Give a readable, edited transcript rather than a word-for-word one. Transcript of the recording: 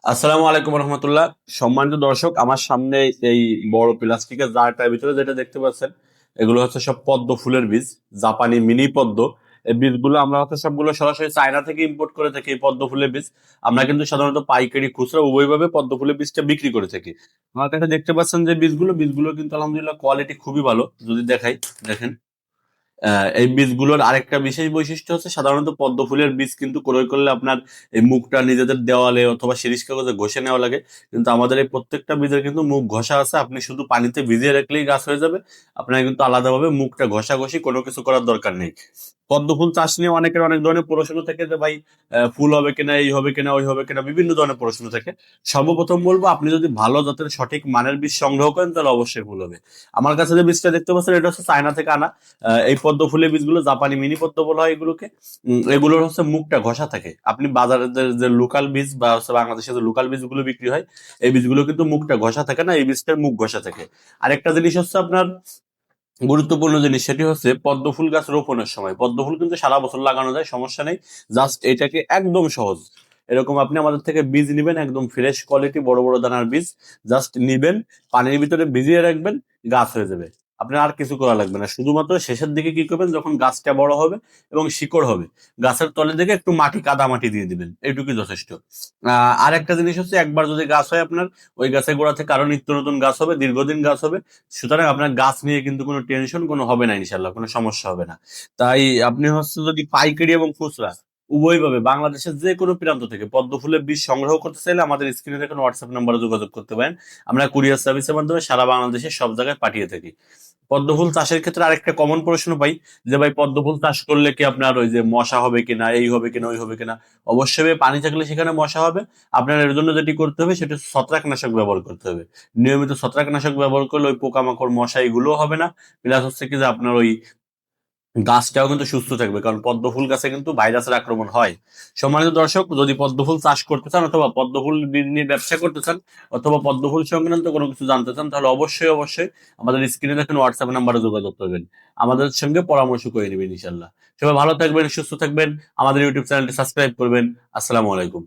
আসসালামু আলাইকুম রহমতুল্লাহ। সম্মানিত দর্শক, আমার সামনে এই বড় প্লাস্টিকের জারটার ভিতরে যেটা দেখতে পাচ্ছেন, এগুলো হচ্ছে সব পদ্ম ফুলের বীজ, জাপানি মিনি পদ্ম। এই বীজগুলো আমরা হচ্ছে সবগুলো সরাসরি চায়না থেকে ইম্পোর্ট করে থাকি। এই পদ্ম ফুলের বীজ আমরা কিন্তু সাধারণত পাইকারি, খুচরা উভয়ভাবে পদ্ম ফুলের বীজটা বিক্রি করে থাকি। আমার কাছে দেখতে পাচ্ছেন যে বীজগুলো কিন্তু আলহামদুলিল্লাহ কোয়ালিটি খুবই ভালো। যদি দেখাই, দেখেন। এই বীজগুলোর আরেকটা বিশেষ বৈশিষ্ট্য হচ্ছে, সাধারণত পদ্ম ফুলের বীজ কিন্তু ক্রয় করলে আপনার এই মুখটা নিজেদের দেওয়ালে অথবা শিরিষ কাগজে ঘষে নেওয়া লাগে। কিন্তু আমাদের এই প্রত্যেকটা বীজের কিন্তু মুখ ঘষা আছে। আপনি শুধু পানিতে ভিজিয়ে রাখলেই গাছ হয়ে যাবে। আপনার কিন্তু আলাদাভাবে মুখটা ঘষাঘষি কোনো কিছু করার দরকার নেই। পদ্ম ফুল চাষ নিয়ে অনেকের অনেক ধরনের প্রশ্ন থাকে যে ভাই, ফুল হবে কিনা, এই হবে কিনা, ওই হবে কিনা, বিভিন্ন ধরনের প্রশ্ন থাকে। সর্বপ্রথম বলবো, আপনি যদি ভালো জাতের সঠিক মানের বীজ সংগ্রহ করেন তাহলে অবশ্যই ফুল হবে। আমার কাছে যে বীজটা দেখতে পাচ্ছেন, এটা হচ্ছে চায়না থেকে আনা। এই পদ্ম ফুলের বীজগুলো জাপানি মিনি পদ্ম বলা হয় এগুলোকে। এগুলোর হচ্ছে মুখটা ঘষা থাকে। আপনি বাজারে যে লোকাল বীজ বা হচ্ছে বাংলাদেশে যে লোকাল বীজগুলো বিক্রি হয়, এই বীজগুলো কিন্তু মুখটা ঘষা থাকে না, এই বীজটার মুখ ঘষা থাকে। আরেকটা জিনিস হচ্ছে আপনার গুরুত্বপূর্ণ জিনিস, সেটি হচ্ছে পদ্ম ফুল গাছ রোপণের সময়। পদ্ম ফুল কিন্তু সারা বছর লাগানো যায়, সমস্যা নেই। জাস্ট এটাকে একদম সহজ, এরকম আপনি আমাদের থেকে বীজ নিবেন, একদম ফ্রেশ কোয়ালিটি বড় বড় দানার বীজ। জাস্ট নিবেন, পানির ভিতরে ভিজিয়ে রাখবেন, গাছ হয়ে যাবে। আপনার আর কিছু করা লাগবে না। শুধুমাত্র শেষের দিকে কি করবেন, যখন গাছটা বড় হবে এবং শিকড় হবে, গাছের তলে দিকে একটু মাটি, কাদা মাটি দিয়ে দিবেন, এইটুকুই যথেষ্ট। আর একটা জিনিস হচ্ছে, একবার যদি গাছ হয় আপনার, ওই গাছের গোড়া থেকে আরো নিত্য নতুন গাছ হবে, দীর্ঘদিন গাছ হবে। সুতরাং আপনার গাছ নিয়ে কিন্তু কোনো টেনশন কোনো হবে না, ইনশাল্লাহ কোনো সমস্যা হবে না। তাই আপনি হচ্ছে যদি পাইকারি এবং খুচরা উভয়ভাবে বাংলাদেশের যে কোনো প্রান্ত থেকে পদ্ম ফুলের বীজ সংগ্রহ করতে চাইলে আমাদের স্ক্রিনে দেখুন হোয়াটসঅ্যাপ নাম্বারে যোগাযোগ করতে পারেন। আমরা কুরিয়ার সার্ভিসের মাধ্যমে সারা বাংলাদেশের সব জায়গায় পাঠিয়ে থাকি। পদ্ম ফুল চাষের ক্ষেত্রে আরেকটা কমন প্রশ্ন পাই, যে ভাই পদ্ম ফুল চাষ করলে কি আপনার ওই যে মশা হবে কিনা, এই হবে কিনা, ওই হবে কিনা। অবশ্যই ভাই, পানি থাকলে সেখানে মশা হবে। আপনার এর জন্য যেটি করতে হবে সেটা হচ্ছে ছত্রাকনাশক ব্যবহার করতে হবে। নিয়মিত ছত্রাকনাশক ব্যবহার করলে ওই পোকামাকড়, মশা এগুলো হবে না। প্লাস হচ্ছে কি যে আপনার ওই গাছটাও কিন্তু সুস্থ থাকবে, কারণ পদ্ম ফুল গাছে কিন্তু ভাইরাসের আক্রমণ হয়। সম্মানিত দর্শক, যদি পদ্ম ফুল চাষ করতে চান অথবা পদ্ম ফুল বীজ নিয়ে ব্যবসা করতে চান অথবা পদ্ম ফুল সংক্রান্ত কোনো কিছু জানতে চান, তাহলে অবশ্যই অবশ্যই আমাদের স্ক্রিনে দেখেন হোয়াটসঅ্যাপ নাম্বারে যোগাযোগ করবেন। আমাদের সঙ্গে পরামর্শ করে নেবেন ইনশাল্লাহ। সবাই ভালো থাকবেন, সুস্থ থাকবেন। আমাদের ইউটিউব চ্যানেলটি সাবস্ক্রাইব করবেন। আসসালামু আলাইকুম।